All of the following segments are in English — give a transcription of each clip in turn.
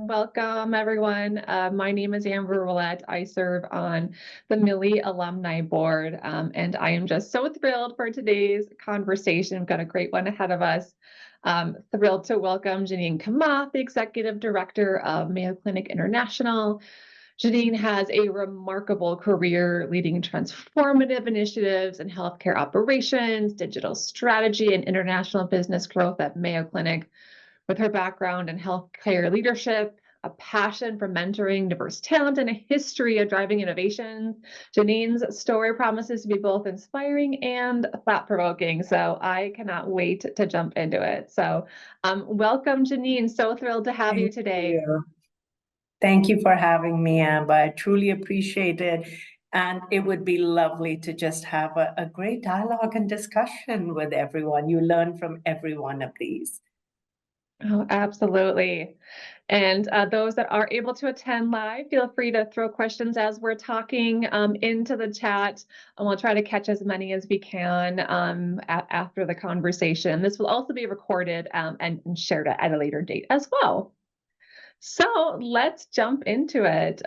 Welcome, everyone. My name is Amber Roulette. I serve on the Millie Alumni Board, and I am just so thrilled for today's conversation. We've got a great one ahead of us. Thrilled to welcome Janine Kamath, the Executive Director of Mayo Clinic International. Janine has a remarkable career leading transformative initiatives in healthcare operations, digital strategy, and international business growth at Mayo Clinic. With her background in healthcare leadership, a passion for mentoring diverse talent, and a history of driving innovations, Janine's story promises to be both inspiring and thought-provoking. So I cannot wait to jump into it. So welcome, Janine. So thrilled to have you Thank today. you. Thank you for having me, Amber. I truly appreciate it. And it would be lovely to just have a great dialogue and discussion with everyone. You learn from every one of these. Oh, absolutely. And those that are able to attend live, feel free to throw questions as we're talking into the chat, and we'll try to catch as many as we can after the conversation. This will also be recorded and shared at a later date as well. So let's jump into it.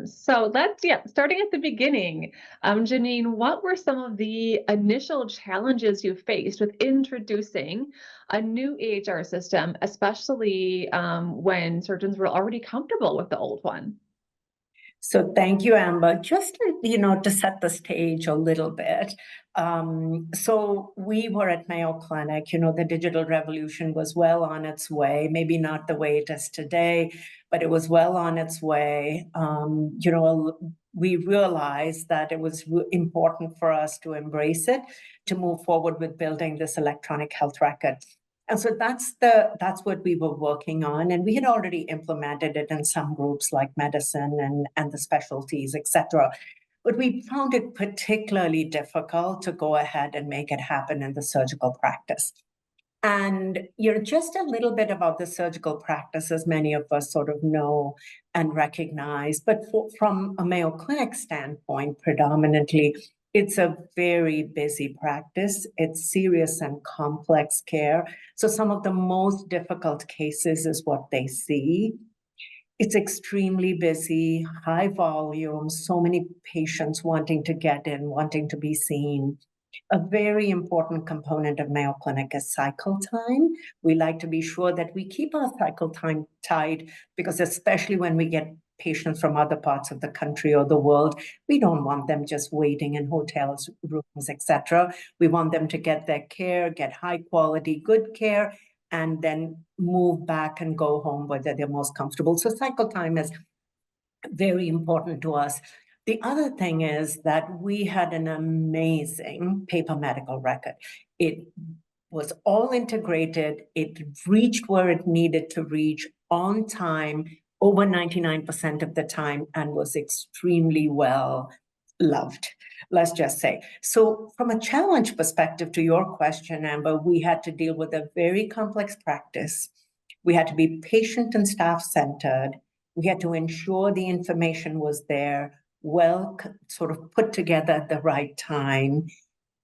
Starting at the beginning, Janine, what were some of the initial challenges you faced with introducing a new EHR system, especially when surgeons were already comfortable with the old one? So thank you, Amber. Just to set the stage a little bit. So we were at Mayo Clinic, the digital revolution was well on its way, maybe not the way it is today, but it was well on its way. We realized that it was important for us to embrace it, to move forward with building this electronic health record. And so that's what we were working on. And we had already implemented it in some groups like medicine and the specialties, et cetera. But we found it particularly difficult to go ahead and make it happen in the surgical practice. And just a little bit about the surgical practice, as many of us sort of know and recognize. But from a Mayo Clinic standpoint, predominantly, it's a very busy practice. It's serious and complex care. So some of the most difficult cases is what they see. It's extremely busy, high volume, so many patients wanting to get in, wanting to be seen. A very important component of Mayo Clinic is cycle time. We like to be sure that we keep our cycle time tight, because especially when we get patients from other parts of the country or the world, we don't want them just waiting in hotels, rooms, etc. We want them to get their care, get high quality, good care, and then move back and go home where they're most comfortable. So cycle time is very important to us. The other thing is that we had an amazing paper medical record. It was all integrated. It reached where it needed to reach on time, over 99% of the time, and was extremely well loved, let's just say. So from a challenge perspective to your question, Amber, we had to deal with a very complex practice. We had to be patient and staff-centered. We had to ensure the information was there, well, sort of put together at the right time.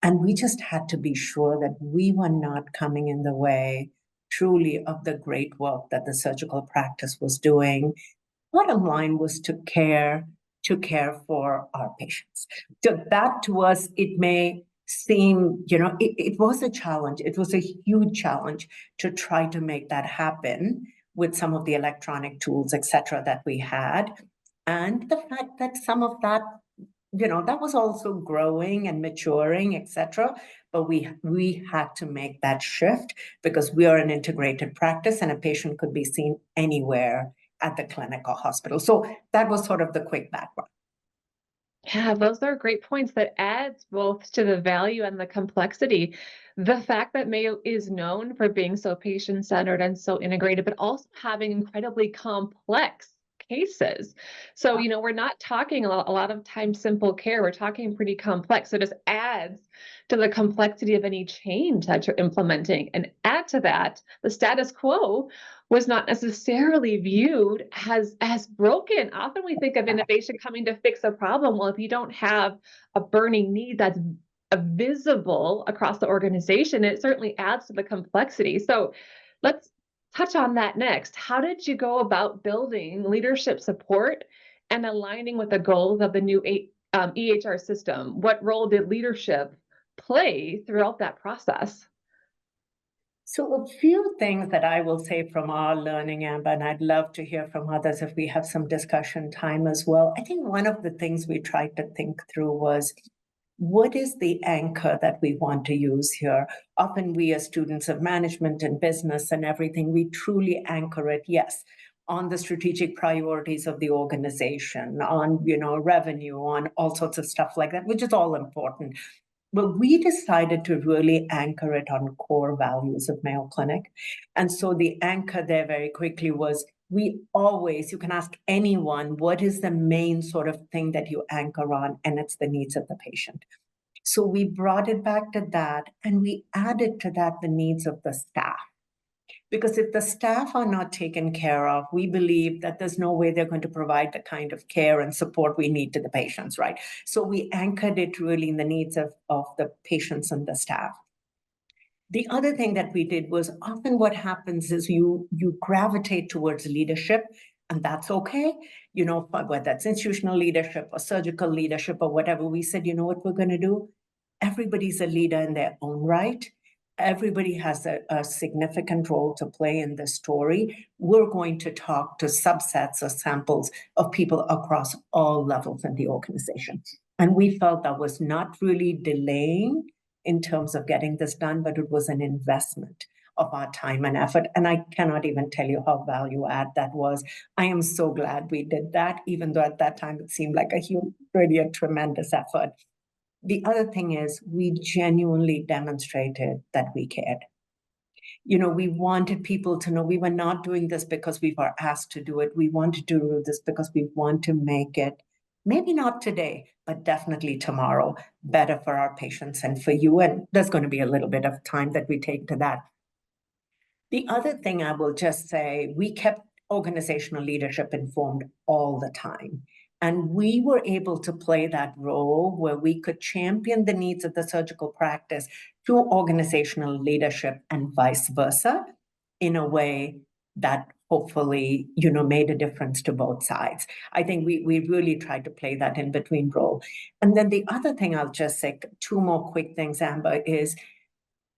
And we just had to be sure that we were not coming in the way, truly, of the great work that the surgical practice was doing. Bottom line was to care for our patients. So that to us, it may seem, it was a challenge. It was a huge challenge to try to make that happen with some of the electronic tools, et cetera, that we had. And the fact that some of that, that was also growing and maturing, et cetera. But we had to make that shift, because we are an integrated practice and a patient could be seen anywhere at the clinic or hospital. So that was sort of the quick background. Yeah, those are great points that adds both to the value and the complexity. The fact that Mayo is known for being so patient-centered and so integrated, but also having incredibly complex cases. So, we're not talking a lot of times simple care. We're talking pretty complex. So it just adds to the complexity of any change that you're implementing. And add to that, the status quo was not necessarily viewed as broken. Often we think of innovation coming to fix a problem. Well, if you don't have a burning need that's visible across the organization, it certainly adds to the complexity. So let's touch on that next. How did you go about building leadership support and aligning with the goals of the new EHR system? What role did leadership play throughout that process? So a few things that I will say from our learning, Amber, and I'd love to hear from others if we have some discussion time as well. I think one of the things we tried to think through was, what is the anchor that we want to use here? Often we as students of management and business and everything, we truly anchor it, yes, on the strategic priorities of the organization, on, revenue, on all sorts of stuff like that, which is all important. But we decided to really anchor it on core values of Mayo Clinic. And so the anchor there very quickly was, you can ask anyone, what is the main sort of thing that you anchor on? And it's the needs of the patient. So we brought it back to that, and we added to that the needs of the staff. Because if the staff are not taken care of, we believe that there's no way they're going to provide the kind of care and support we need to the patients, right? So we anchored it really in the needs of the patients and the staff. The other thing that we did was, often what happens is you gravitate towards leadership, and that's okay. Whether that's institutional leadership or surgical leadership or whatever, we said, you know what we're going to do? Everybody's a leader in their own right. Everybody has a significant role to play in the story. We're going to talk to subsets or samples of people across all levels in the organization. And we felt that was not really delaying in terms of getting this done, but it was an investment of our time and effort. And I cannot even tell you how value add that was. I am so glad we did that, even though at that time it seemed like really a tremendous effort. The other thing is, we genuinely demonstrated that we cared. We wanted people to know we were not doing this because we were asked to do it. We wanted to do this because we want to make it, maybe not today, but definitely tomorrow, better for our patients and for you. And there's going to be a little bit of time that we take to that. The other thing I will just say, we kept organizational leadership informed all the time. And we were able to play that role where we could champion the needs of the surgical practice through organizational leadership and vice versa, in a way that hopefully, made a difference to both sides. I think we really tried to play that in between role. And then the other thing I'll just say, two more quick things, Amber, is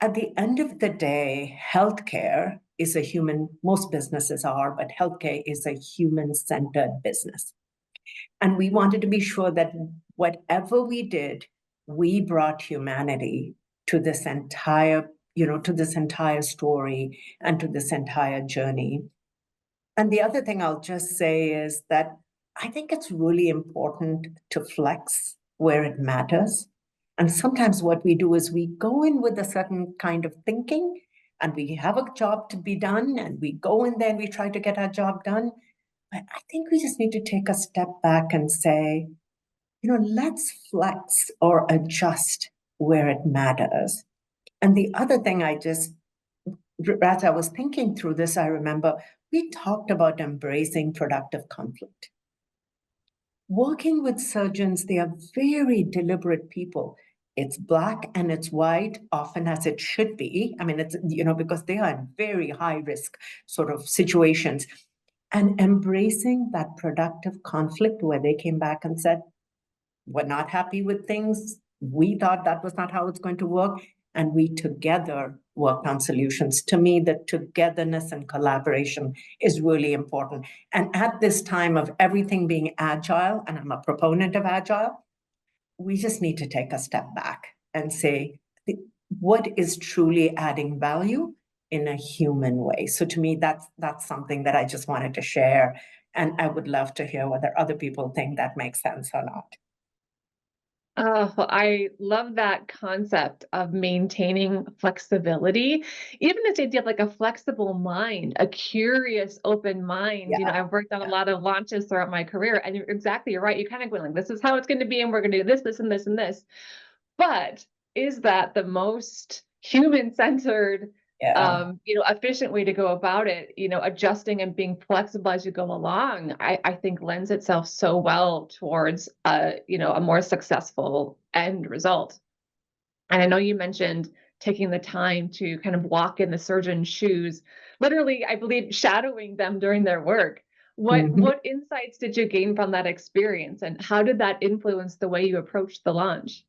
at the end of the day, healthcare is most businesses are, but healthcare is a human-centered business. And we wanted to be sure that whatever we did, we brought humanity to this entire, story and to this entire journey. And the other thing I'll just say is that I think it's really important to flex where it matters. And sometimes what we do is we go in with a certain kind of thinking, and we have a job to be done, and we go in there and we try to get our job done. But I think we just need to take a step back and say, let's flex or adjust where it matters. And the other thing as I was thinking through this, I remember we talked about embracing productive conflict. Working with surgeons, they are very deliberate people. It's black and it's white, often as it should be. I mean, it's, because they are in very high risk sort of situations. And embracing that productive conflict where they came back and said, we're not happy with things. We thought that was not how it's going to work. And we together worked on solutions. To me, the togetherness and collaboration is really important. And at this time of everything being agile, and I'm a proponent of agile, we just need to take a step back and say, what is truly adding value in a human way? So to me, that's something that I just wanted to share. And I would love to hear whether other people think that makes sense or not. Oh, I love that concept of maintaining flexibility, even this idea of like a flexible mind, a curious, open mind. Yeah, I've worked on a lot of launches throughout my career, and you're right. You're kind of going like, this is how it's going to be, and we're going to do this, this, and this, and this. But is that the most human-centered, yeah. efficient way to go about it? Adjusting and being flexible as you go along, I think lends itself so well towards a more successful end result. And I know you mentioned taking the time to kind of walk in the surgeon's shoes, literally, I believe, shadowing them during their work. Mhm. What insights did you gain from that experience, and how did that influence the way you approached the launch?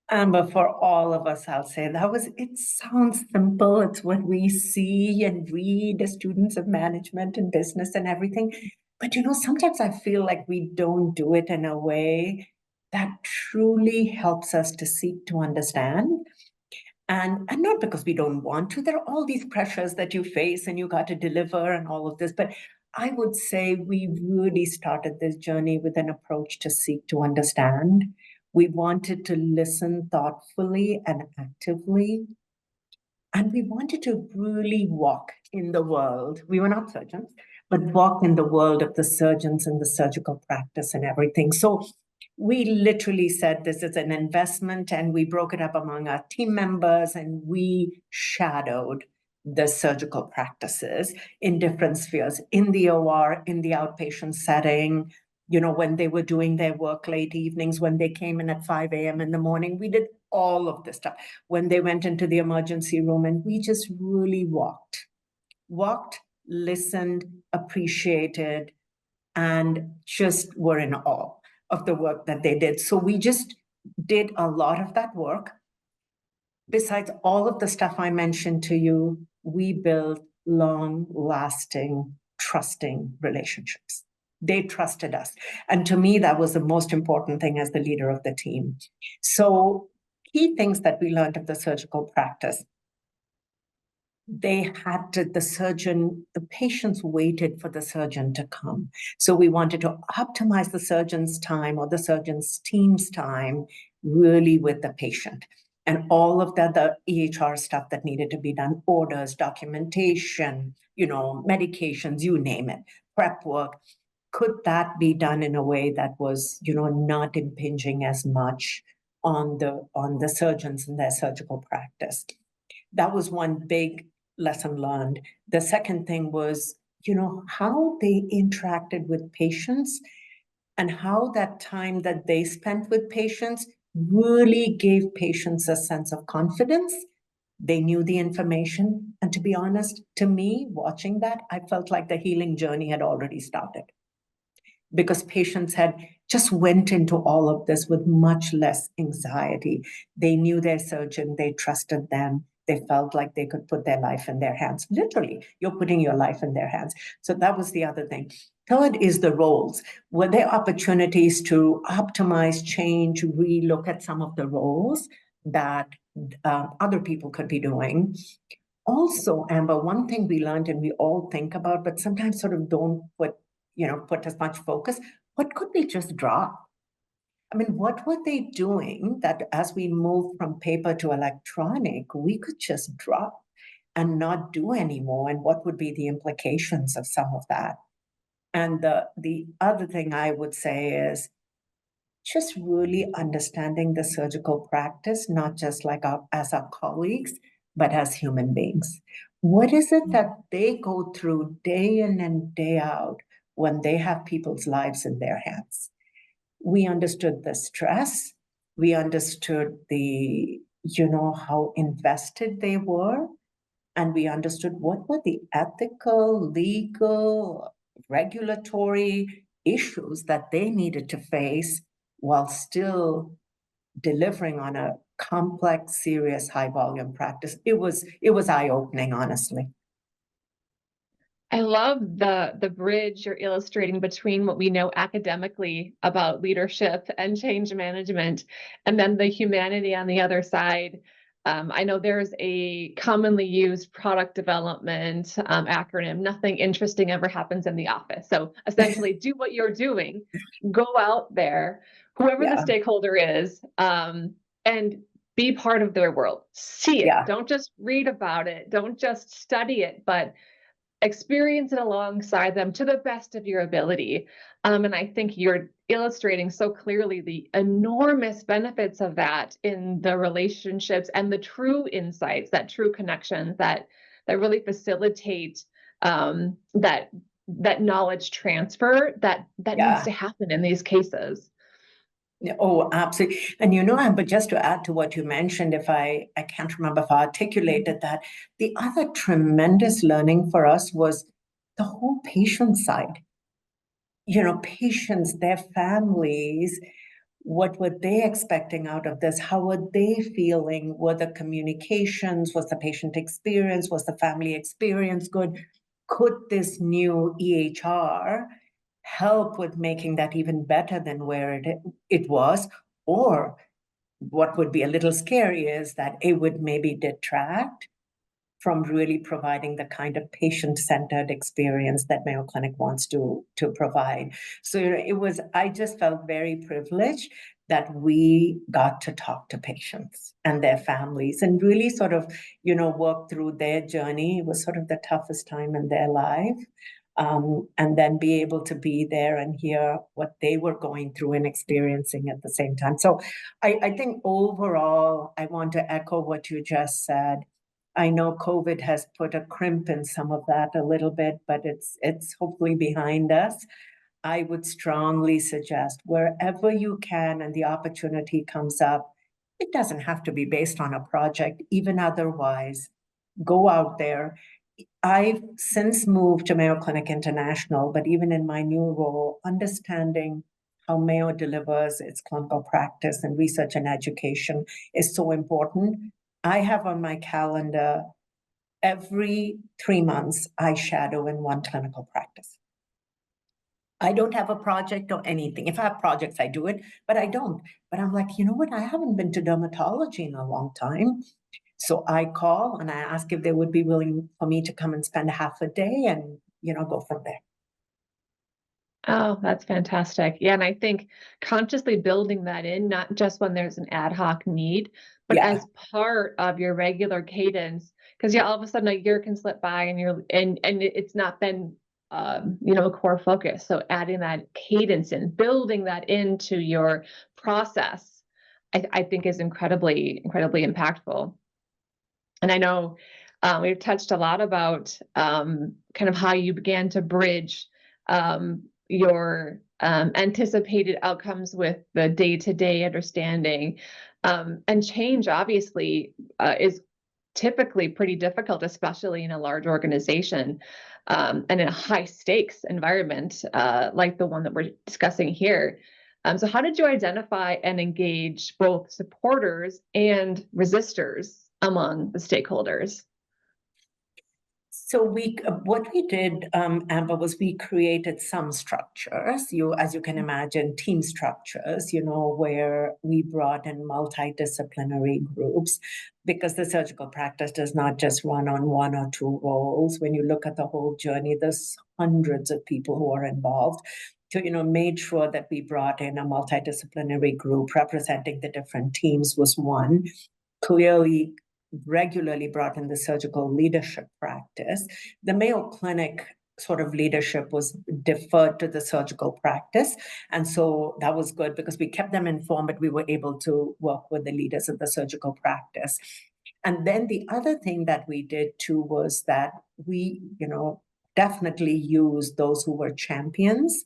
But for all of us, I'll say it sounds simple. It's what we see and read as students of management and business and everything. But sometimes I feel like we don't do it in a way that truly helps us to seek to understand. And not because we don't want to. There are all these pressures that you face and you got to deliver and all of this. But I would say we really started this journey with an approach to seek to understand. We wanted to listen thoughtfully and actively. And we wanted to really walk in the world. We were not surgeons, but walk in the world of the surgeons and the surgical practice and everything. So we literally said this is an investment, and we broke it up among our team members, and we shadowed the surgical practices in different spheres, in the OR, in the outpatient setting, when they were doing their work late evenings, when they came in at 5 a.m. in the morning. We did all of this stuff when they went into the emergency room, and we just really walked, listened, appreciated, and just were in awe of the work that they did. So we just did a lot of that work. Besides all of the stuff I mentioned to you, we built long lasting, trusting relationships. They trusted us. And to me, that was the most important thing as the leader of the team. So, key things that we learned of the surgical practice: the patients waited for the surgeon to come. So we wanted to optimize the surgeon's time, or the surgeon's team's time, really with the patient. And all of the EHR stuff that needed to be done, orders, documentation, medications, you name it, prep work, could that be done in a way that was, not impinging as much on the surgeons and their surgical practice? That was one big lesson learned. The second thing was, how they interacted with patients, and how that time that they spent with patients really gave patients a sense of confidence. They knew the information. And to be honest, to me, watching that, I felt like the healing journey had already started, because patients had just went into all of this with much less anxiety. They knew their surgeon, they trusted them, they felt like they could put their life in their hands. Literally, you're putting your life in their hands. So that was the other thing. Third is the roles. Were there opportunities to optimize, change, relook at some of the roles that other people could be doing? Also, Amber, one thing we learned and we all think about, but sometimes sort of don't put as much focus, what could we just drop? I mean, what were they doing that as we move from paper to electronic, we could just drop and not do anymore? And what would be the implications of some of that? And the other thing I would say is just really understanding the surgical practice, not just like as our colleagues, but as human beings. What is it that they go through day in and day out when they have people's lives in their hands? We understood the stress. We understood how invested they were. And we understood what were the ethical, legal, regulatory issues that they needed to face while still delivering on a complex, serious, high volume practice. It was eye-opening, honestly. I love the bridge you're illustrating between what we know academically about leadership and change management, and then the humanity on the other side. I know there's a commonly used product development acronym: nothing interesting ever happens in the office. So essentially, do what you're doing, go out there, whoever the Yeah, stakeholder is, and be part of their world. See it. yeah, Don't just read about it. Don't just study it, but experience it alongside them to the best of your ability. And I think you're illustrating so clearly the enormous benefits of that in the relationships and the true insights, that true connections that really facilitate that knowledge transfer that needs yeah. to happen in these cases. Oh, absolutely. And but just to add to what you mentioned, if I can't remember if I articulated that, the other tremendous learning for us was the whole patient side. Patients, their families, what were they expecting out of this? How were they feeling? Were the communications, was the patient experience, was the family experience good? Could this new EHR help with making that even better than where it was? Or what would be a little scary is that it would maybe detract from really providing the kind of patient-centered experience that Mayo Clinic wants to provide. So I just felt very privileged that we got to talk to patients and their families and really sort of, work through their journey. It was sort of the toughest time in their life. And then be able to be there and hear what they were going through and experiencing at the same time. So I think overall, I want to echo what you just said. I know COVID has put a crimp in some of that a little bit, but it's hopefully behind us. I would strongly suggest wherever you can and the opportunity comes up, it doesn't have to be based on a project, even otherwise, go out there. I've since moved to Mayo Clinic International, but even in my new role, understanding how Mayo delivers its clinical practice and research and education is so important. I have on my calendar every 3 months, I shadow in one clinical practice. I don't have a project or anything. If I have projects, I do it, but I don't. But I'm like, you know what? I haven't been to dermatology in a long time. So I call and I ask if they would be willing for me to come and spend half a day and, go from there. Oh, that's fantastic. Yeah, and I think consciously building that in, not just when there's an ad hoc need, but Yeah. as part of your regular cadence, because yeah, all of a sudden a year can slip by and it's not been a core focus. So adding that cadence and building that into your process, I think is incredibly, incredibly impactful. And I know we've touched a lot about kind of how you began to bridge your anticipated outcomes with the day-to-day understanding. And change, obviously, is typically pretty difficult, especially in a large organization and in a high-stakes environment like the one that we're discussing here. So how did you identify and engage both supporters and resistors among the stakeholders? So what we did, Amber, was we created some structures. As you can imagine, team structures. Where we brought in multidisciplinary groups, because the surgical practice does not just run on one or two roles. When you look at the whole journey, there's hundreds of people who are involved. So, made sure that we brought in a multidisciplinary group representing the different teams was one. Clearly regularly brought in the surgical leadership practice. The Mayo Clinic sort of leadership was deferred to the surgical practice. And so that was good because we kept them informed, but we were able to work with the leaders of the surgical practice. And then the other thing that we did too was that we, definitely used those who were champions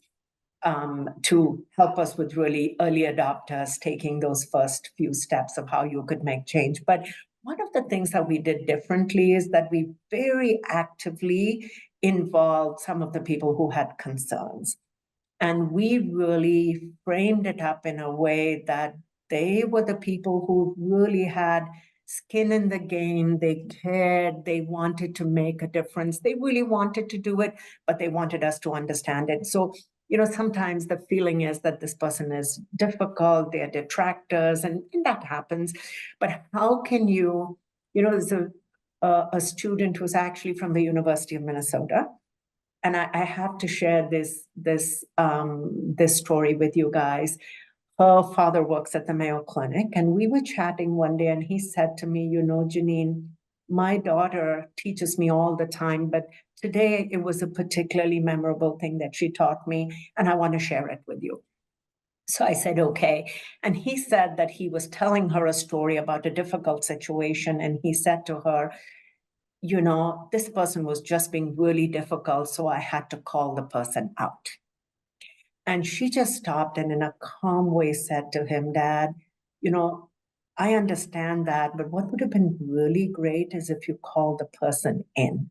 to help us with really early adopters taking those first few steps of how you could make change. But one of the things that we did differently is that we very actively involved some of the people who had concerns. And we really framed it up in a way that they were the people who really had skin in the game. They cared. They wanted to make a difference. They really wanted to do it, but they wanted us to understand it. So, sometimes the feeling is that this person is difficult, they're detractors, and that happens. But how can there's a student who's actually from the University of Minnesota, and I have to share this story with you guys. Her father works at the Mayo Clinic, and we were chatting one day, and he said to me, Janine, my daughter teaches me all the time, but today it was a particularly memorable thing that she taught me, and I want to share it with you. So I said, okay. And he said that he was telling her a story about a difficult situation, and he said to her, this person was just being really difficult, so I had to call the person out. And she just stopped and in a calm way said to him, Dad, you know, I understand that, but what would have been really great is if you called the person in.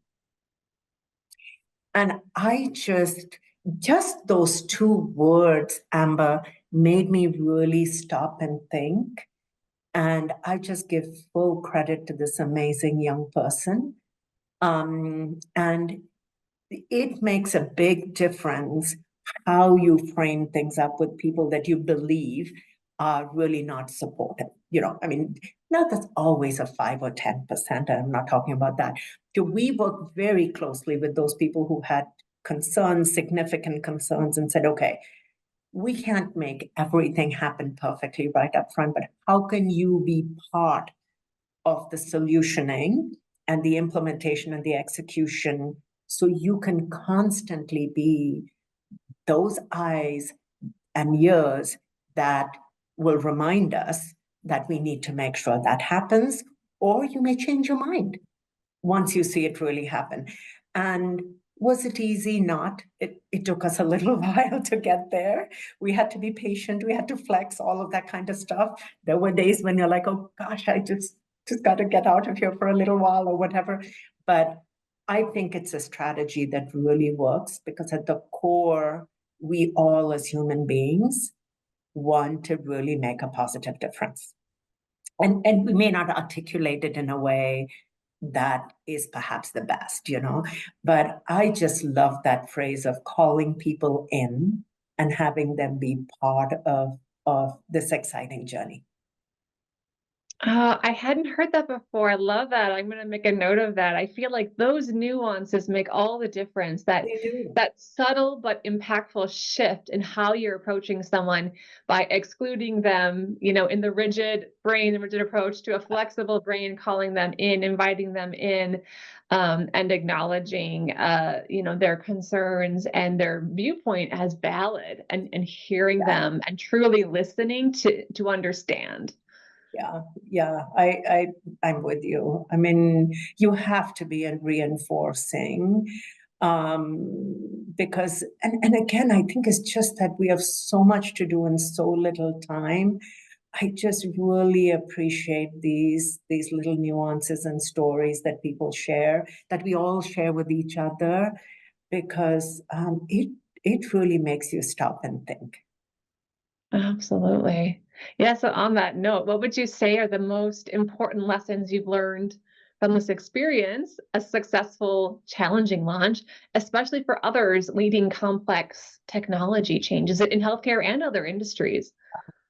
And I just those two words, Amber, made me really stop and think. And I just give full credit to this amazing young person. And it makes a big difference how you frame things up with people that you believe are really not supportive. I mean, not that's always a 5 or 10%. I'm not talking about that. So we work very closely with those people who had concerns, significant concerns, and said, okay, we can't make everything happen perfectly right up front, but how can you be part of the solutioning and the implementation and the execution so you can constantly be those eyes and ears that will remind us that we need to make sure that happens, or you may change your mind once you see it really happen. And was it easy? Not. It took us a little while to get there. We had to be patient. We had to flex all of that kind of stuff. There were days when you're like, oh gosh, I just got to get out of here for a little while or whatever. But I think it's a strategy that really works because at the core, we all as human beings want to really make a positive difference. And we may not articulate it in a way that is perhaps the best, but I just love that phrase of calling people in and having them be part of this exciting journey. I hadn't heard that before. I love that. I'm going to make a note of that. I feel like those nuances make all the difference. That They do. that subtle but impactful shift in how you're approaching someone by excluding them, in the rigid brain, the rigid approach to a flexible brain, calling them in, inviting them in, and acknowledging, their concerns and their viewpoint as valid, and hearing Yeah. them and truly listening to understand. Yeah, I'm with you. I mean, you have to be reinforcing, because, and again, I think it's just that we have so much to do in so little time. I just really appreciate these little nuances and stories that people share, that we all share with each other, because it really makes you stop and think. Absolutely. Yeah. So, on that note, what would you say are the most important lessons you've learned from this experience, a successful, challenging launch, especially for others leading complex technology changes in healthcare and other industries?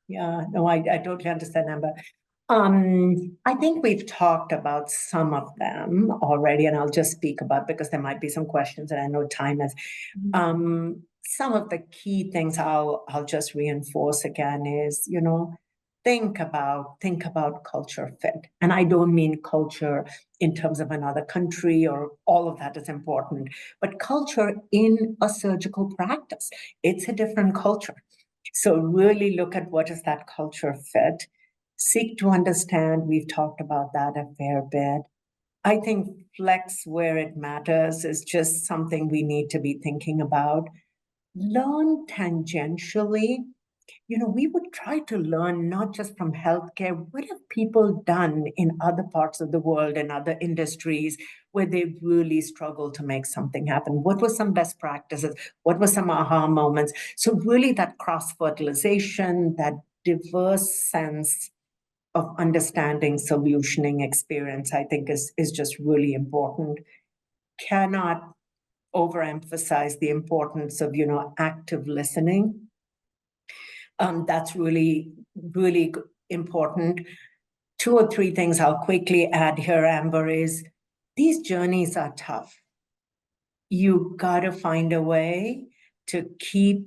Yeah, no, I totally understand, Amber. I think we've talked about some of them already, and I'll just speak about because there might be some questions, and I know time is. Some of the key things I'll just reinforce again is, think about culture fit. And I don't mean culture in terms of another country or all of that is important, but culture in a surgical practice. It's a different culture. So really look at what is that culture fit. Seek to understand. We've talked about that a fair bit. I think flex where it matters is just something we need to be thinking about. Learn tangentially. We would try to learn not just from healthcare. What have people done in other parts of the world and other industries where they really struggled to make something happen? What were some best practices? What were some aha moments? So really that cross-fertilization, that diverse sense of understanding, solutioning experience, I think is just really important. Cannot overemphasize the importance of, active listening. That's really, really important. Two or three things I'll quickly add here, Amber, is these journeys are tough. You got to find a way to keep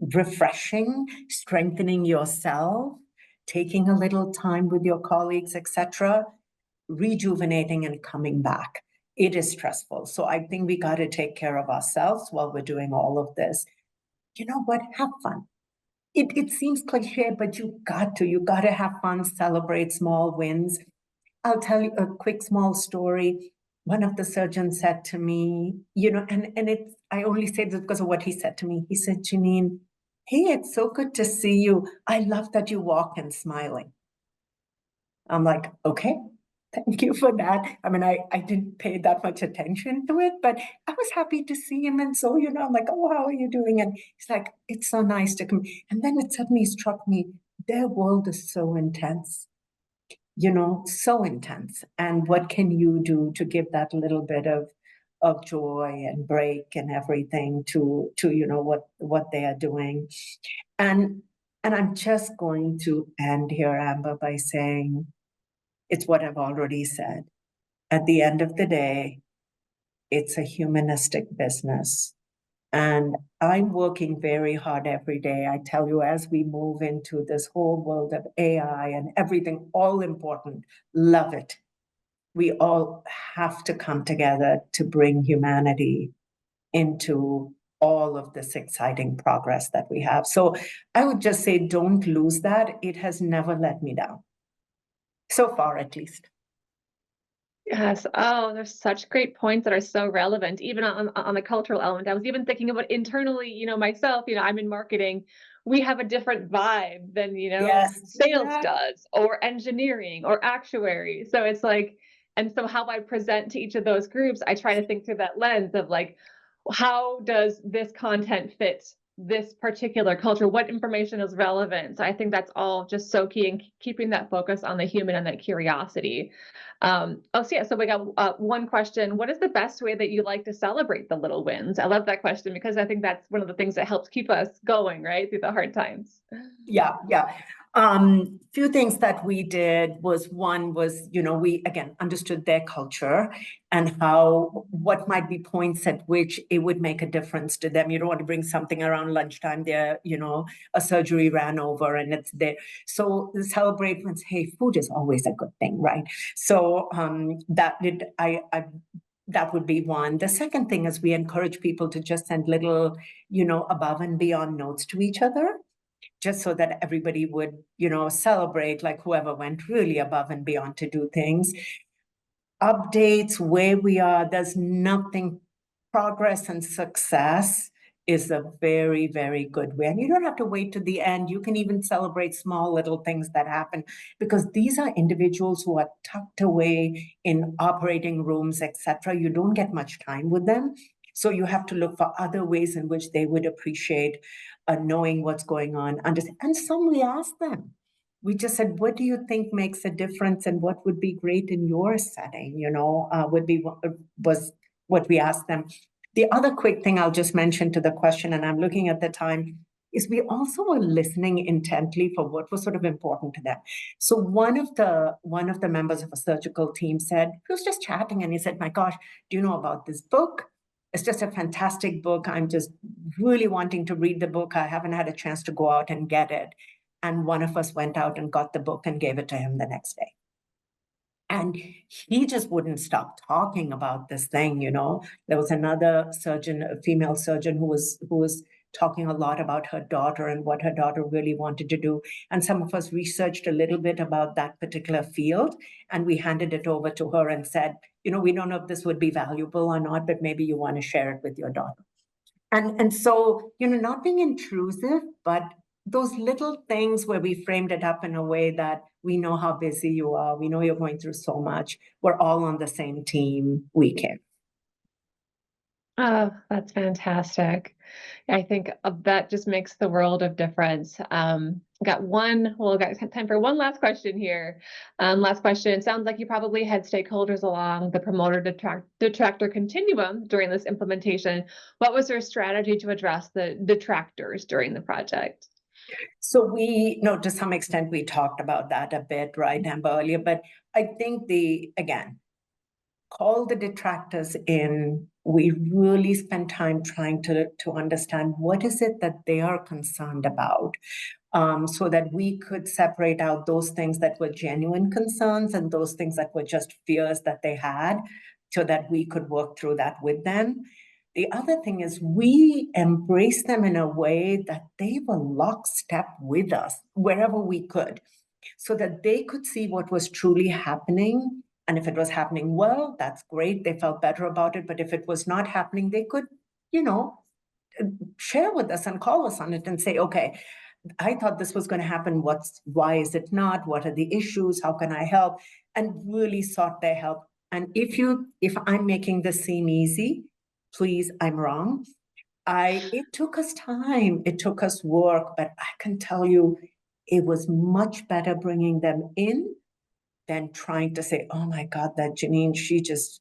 refreshing, strengthening yourself, taking a little time with your colleagues, etc., rejuvenating and coming back. It is stressful. So I think we got to take care of ourselves while we're doing all of this. You know what? Have fun. It seems cliche, but you got to have fun, celebrate small wins. I'll tell you a quick small story. One of the surgeons said to me, and it's I only say this because of what he said to me. He said, Janine, Hey, it's so good to see you. I love that you walk in smiling. I'm like, okay, thank you for that. I mean, I didn't pay that much attention to it, but I was happy to see him. And so, I'm like, oh, how are you doing? And he's like, it's so nice to come. And then it suddenly struck me, their world is so intense, so intense. And what can you do to give that little bit of joy and break and everything to what they are doing? And and I'm just going to end here, Amber, by saying it's what I've already said. At the end of the day, it's a humanistic business. And I'm working very hard every day. I tell you, as we move into this whole world of AI and everything, all important, love it. We all have to come together to bring humanity into all of this exciting progress that we have. So I would just say, don't lose that. It has never let me down, so far at least. Yes. Oh, there's such great points that are so relevant, even on the cultural element. I was even thinking about internally, myself, I'm in marketing. We have a different vibe than, Yes. sales Yeah. does or engineering or actuary. So it's like, and so how I present to each of those groups, I try to think through that lens of like, how does this content fit this particular culture? What information is relevant? So I think that's all just so key in keeping that focus on the human and that curiosity. So we got one question. What is the best way that you like to celebrate the little wins? I love that question because I think that's one of the things that helps keep us going, right, through the hard times. Yeah, yeah. Few things that we did was one was, we again understood their culture and what might be points at which it would make a difference to them. You don't want to bring something around lunchtime there, a surgery ran over and it's there. So the celebrate means, hey, food is always a good thing, right? So that would be one. The second thing is we encourage people to just send little, above and beyond notes to each other, just so that everybody would, celebrate, like whoever went really above and beyond to do things. Updates where we are, there's nothing, progress and success is a very, very good way. And you don't have to wait to the end. You can even celebrate small little things that happen, because these are individuals who are tucked away in operating rooms, etc. You don't get much time with them. So you have to look for other ways in which they would appreciate knowing what's going on. And some we asked them. We just said, what do you think makes a difference and what would be great in your setting? Was what we asked them. The other quick thing I'll just mention to the question, and I'm looking at the time, is we also were listening intently for what was sort of important to them. So one of the members of a surgical team said, he was just chatting and he said, my gosh, do you know about this book? It's just a fantastic book. I'm just really wanting to read the book. I haven't had a chance to go out and get it. And one of us went out and got the book and gave it to him the next day. And he just wouldn't stop talking about this thing. There was another surgeon, a female surgeon, who was talking a lot about her daughter and what her daughter really wanted to do. And some of us researched a little bit about that particular field, and we handed it over to her and said, we don't know if this would be valuable or not, but maybe you want to share it with your daughter. And so, not being intrusive, but those little things where we framed it up in a way that we know how busy you are, we know you're going through so much, we're all on the same team, we care. Oh, that's fantastic. I think that just makes the world of difference. Got time for one last question here. Last question. Sounds like you probably had stakeholders along the promoter detractor continuum during this implementation. What was their strategy to address the detractors during the project? So to some extent, we talked about that a bit, right, Amber, earlier, but I think again, call the detractors in. We really spend time trying to understand what is it that they are concerned about, so that we could separate out those things that were genuine concerns and those things that were just fears that they had, so that we could work through that with them. The other thing is we embrace them in a way that they were lockstep with us wherever we could, so that they could see what was truly happening. And if it was happening well, that's great. They felt better about it. But if it was not happening, they could, you know, share with us and call us on it and say, okay, I thought this was going to happen. Why is it not? What are the issues? How can I help? And really sought their help. And if I'm making this seem easy, please, I'm wrong. It took us time, it took us work, but I can tell you, it was much better bringing them in than trying to say, oh my God, that Janine,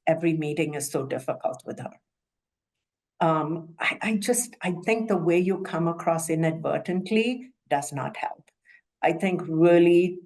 every meeting is so difficult with her. I think the way you come across inadvertently does not help. I think really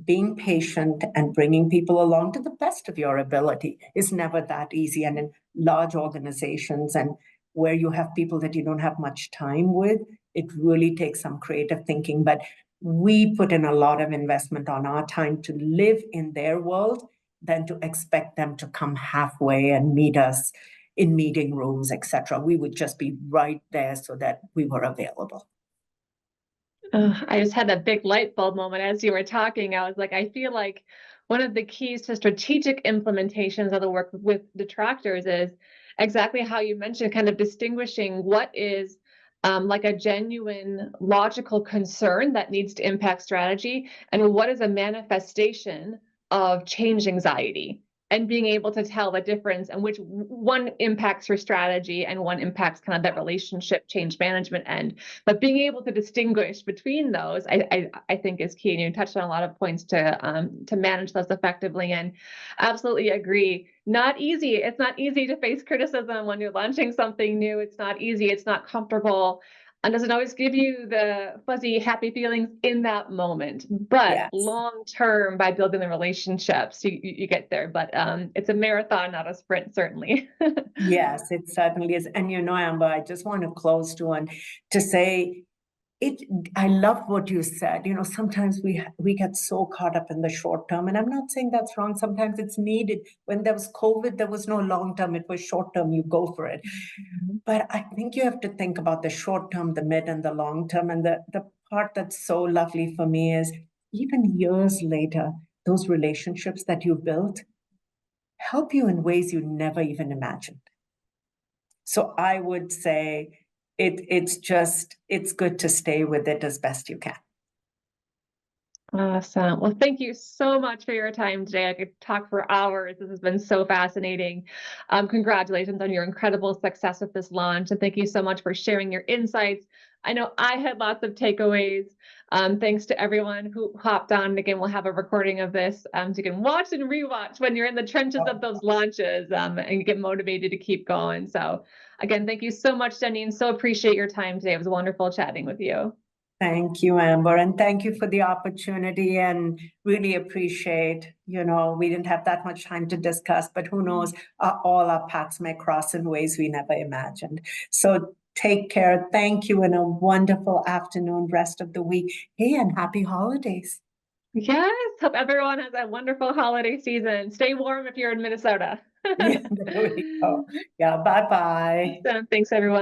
being patient and bringing people along to the best of your ability is never that easy. And in large organizations and where you have people that you don't have much time with, it really takes some creative thinking. But we put in a lot of investment on our time to live in their world than to expect them to come halfway and meet us in meeting rooms, etc. We would just be right there so that we were available. I just had that big light bulb moment as you were talking. I was like, I feel like one of the keys to strategic implementations of the work with detractors is exactly how you mentioned, kind of distinguishing what is like a genuine logical concern that needs to impact strategy and what is a manifestation of change anxiety, and being able to tell the difference and which one impacts your strategy and one impacts kind of that relationship change management end. But being able to distinguish between those, I think is key. And you touched on a lot of points to manage those effectively. And absolutely agree. Not easy. It's not easy to face criticism when you're launching something new. It's not easy. It's not comfortable. And doesn't always give you the fuzzy, happy feelings in that moment. But Yes. long term, by building the relationships, you get there. But it's a marathon, not a sprint, certainly. Yes, it certainly is. And Amber, I just want to close to say it. I love what you said. Sometimes we get so caught up in the short term, and I'm not saying that's wrong. Sometimes it's needed. When there was COVID, there was no long term. It was short term. You go for it. Mm-hmm. But I think you have to think about the short term, the mid, and the long term. And the part that's so lovely for me is even years later, those relationships that you built help you in ways you never even imagined. So I would say it's good to stay with it as best you can. Awesome. Well, thank you so much for your time today. I could talk for hours. This has been so fascinating. Congratulations on your incredible success with this launch. And thank you so much for sharing your insights. I know I had lots of takeaways. Thanks to everyone who hopped on. Again, we'll have a recording of this so you can watch and rewatch when you're in the trenches of those launches and get motivated to keep going. So again, thank you so much, Janine. So appreciate your time today. It was wonderful chatting with you. Thank you, Amber, and thank you for the opportunity, and really appreciate, we didn't have that much time to discuss, but who knows, all our paths may cross in ways we never imagined. So take care. Thank you, and a wonderful afternoon, rest of the week. Hey, and happy holidays. Yes, hope everyone has a wonderful holiday season. Stay warm if you're in Minnesota. Yeah, there we go. Yeah, bye-bye. Thanks, everyone.